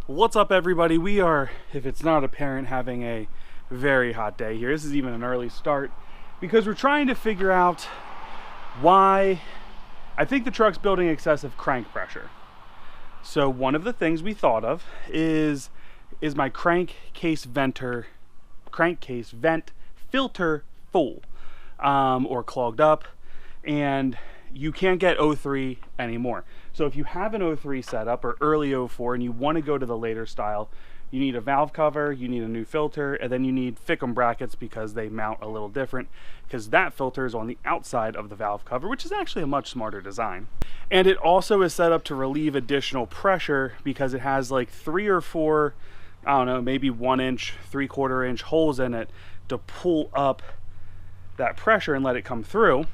What's up, everybody? We are, if it's not apparent, having a very hot day here. This is even an early start because we're trying to figure out why I think the truck's building excessive crank pressure. So one of the things we thought of is my crankcase vent filter full or clogged up, and you can't get 03 anymore. So if you have an 03 setup or early 04 and you want to go to the later style, you need a valve cover, you need a new filter, and then you need Fickum brackets because they mount a little different, because that filter is on the outside of the valve cover, which is actually a much smarter design. And it also is set up to relieve additional pressure because it has like 3 or 4, I don't know, maybe 1 inch, 3/4 inch holes in it to pull up that pressure and let it come through.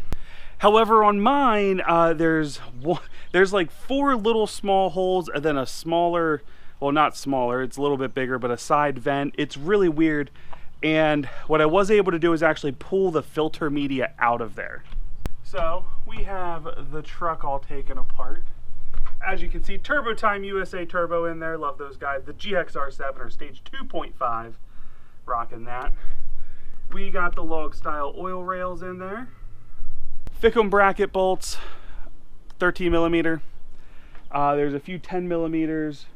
However, on mine, there's like 4 little small holes and then a smaller, well, not smaller, it's a little bit bigger, but a side vent. It's really weird. And what I was able to do is actually pull the filter media out of there. So we have the truck all taken apart. As you can see, Turbo Time USA turbo in there. Love those guys. The GXR7 or stage 2.5, rocking that. We got the log style oil rails in there. Fickum bracket bolts, 13 millimeter. There's a few 10 millimeters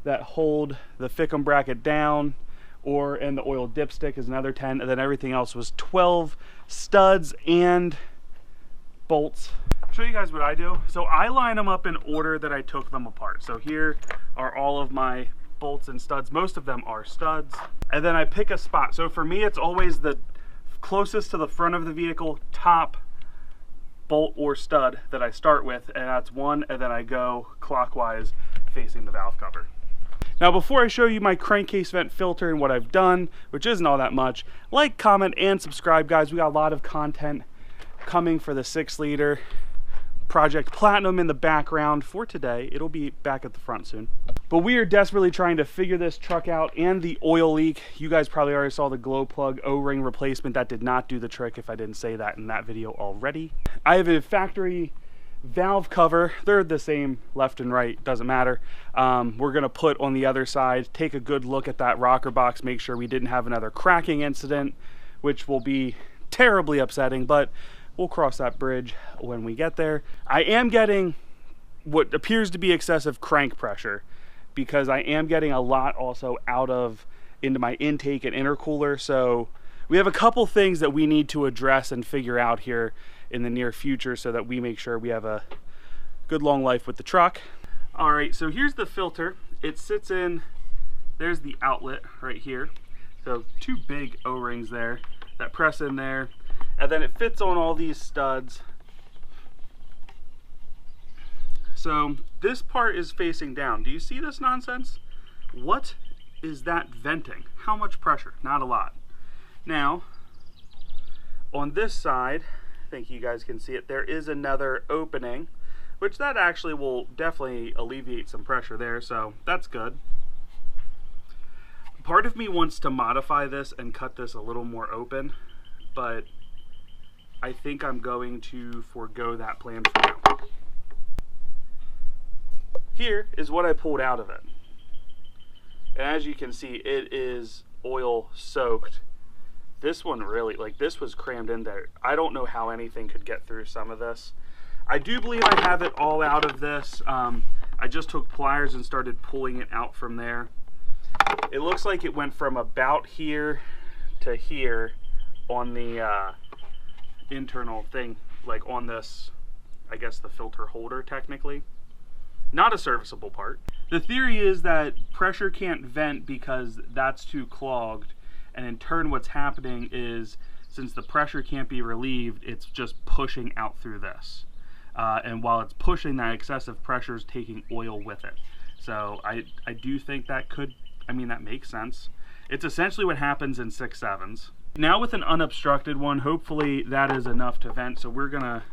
that hold the Fickum bracket down, and the oil dipstick is another 10, and then everything else was 12 studs and bolts. I'll show you guys what I do. So I line them up in order that I took them apart. So here are all of my bolts and studs. Most of them are studs. And then I pick a spot. So for me, it's always the closest to the front of the vehicle, top bolt or stud that I start with, and that's one, and then I go clockwise facing the valve cover. Now, before I show you my crankcase vent filter and what I've done, which isn't all that much, like, comment, and subscribe, guys. We got a lot of content coming for the 6-liter Project Platinum in the background for today. It'll be back at the front soon. But we are desperately trying to figure this truck out and the oil leak. You guys probably already saw the glow plug O-ring replacement. That did not do the trick if I didn't say that in that video already. I have a factory valve cover. They're the same left and right, doesn't matter. We're gonna put on the other side, take a good look at that rocker box, make sure we didn't have another cracking incident, which will be terribly upsetting, but we'll cross that bridge when we get there. I am getting what appears to be excessive crank pressure because I am getting a lot also into my intake and intercooler. So we have a couple things that we need to address and figure out here in the near future so that we make sure we have a good long life with the truck. All right, so here's the filter. It sits in, there's the outlet right here. So 2 big O-rings there that press in there. And then it fits on all these studs. So this part is facing down. Do you see this nonsense? What is that venting? How much pressure? Not a lot. Now, on this side, I think you guys can see it, there is another opening, which that actually will definitely alleviate some pressure there, so that's good. Part of me wants to modify this and cut this a little more open, but I think I'm going to forego that plan for now. Here is what I pulled out of it. And as you can see, it is oil soaked. This one really, like, this was crammed in there. I don't know how anything could get through some of this. I do believe I have it all out of this. I just took pliers and started pulling it out from there. It looks like it went from about here to here on the internal thing, like on this, I guess the filter holder technically. Not a serviceable part. The theory is that pressure can't vent because that's too clogged, and in turn what's happening is, since the pressure can't be relieved, it's just pushing out through this. And while it's pushing, that excessive pressure is taking oil with it. So I do think that could, I mean, that makes sense. It's essentially what happens in 6.7s. Now with an unobstructed one, hopefully that is enough to vent. So we're gonna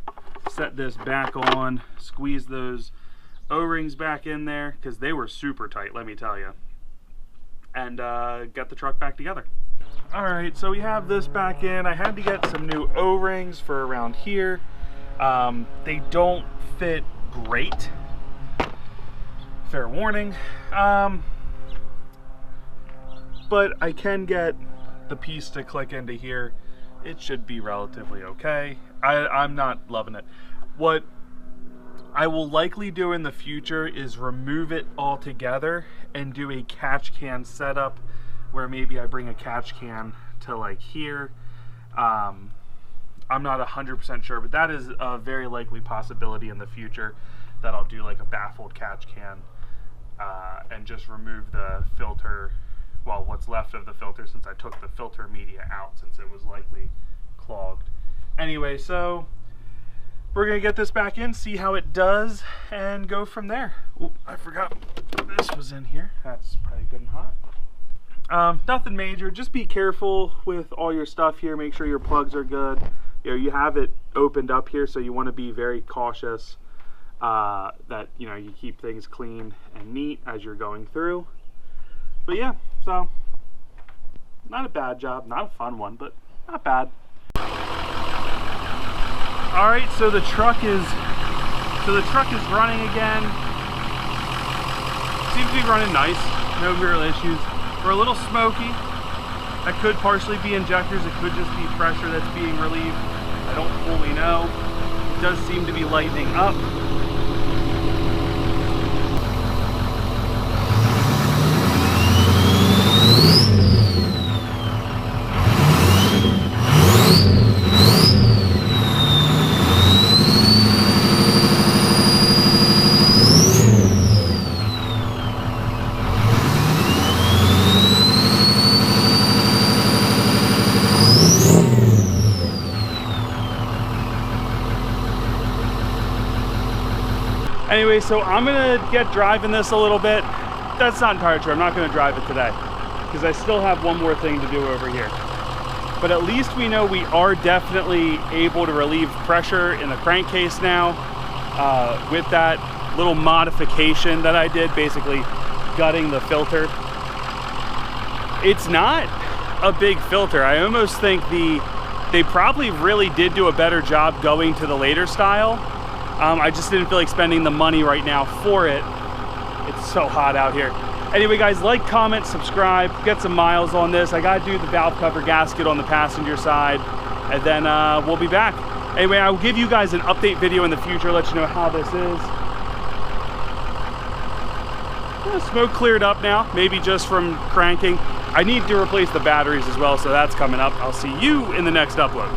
set this back on, squeeze those O-rings back in there, because they were super tight, let me tell you, and get the truck back together. All right, so we have this back in. I had to get some new O-rings for around here. They don't fit great, fair warning. but I can get the piece to click into here. It should be relatively okay. I'm not loving it. What I will likely do in the future is remove it altogether and do a catch can setup where maybe I bring a catch can to like here. I'm not 100% sure, but that is a very likely possibility in the future, that I'll do like a baffled catch can and just remove the filter, well, what's left of the filter, since I took the filter media out since it was likely clogged. Anyway, so we're gonna get this back in, see how it does, and go from there. Oop, I forgot this was in here. That's probably good and hot. Nothing major, just be careful with all your stuff here. Make sure your plugs are good. You know, you have it opened up here, so you want to be very cautious that, you know, you keep things clean and neat as you're going through. But yeah, so not a bad job, not a fun one, but not bad. All right, so the truck is running again. Seems to be running nice, no real issues. We're a little smoky. That could partially be injectors. It could just be pressure that's being relieved. I don't fully know. It does seem to be lightening up. Anyway, so I'm gonna get driving this a little bit. That's not entirely true. I'm not gonna drive it today because I still have one more thing to do over here. But at least we know we are definitely able to relieve pressure in the crankcase now with that little modification that I did, basically gutting the filter. It's not a big filter. I almost think they probably really did do a better job going to the later style. I just didn't feel like spending the money right now for it. It's so hot out here. Anyway, guys, like, comment, subscribe, get some miles on this. I gotta do the valve cover gasket on the passenger side, and then we'll be back. Anyway, I'll give you guys an update video in the future, let you know how this is. Yeah, smoke cleared up now, maybe just from cranking. I need to replace the batteries as well, so that's coming up. I'll see you in the next upload.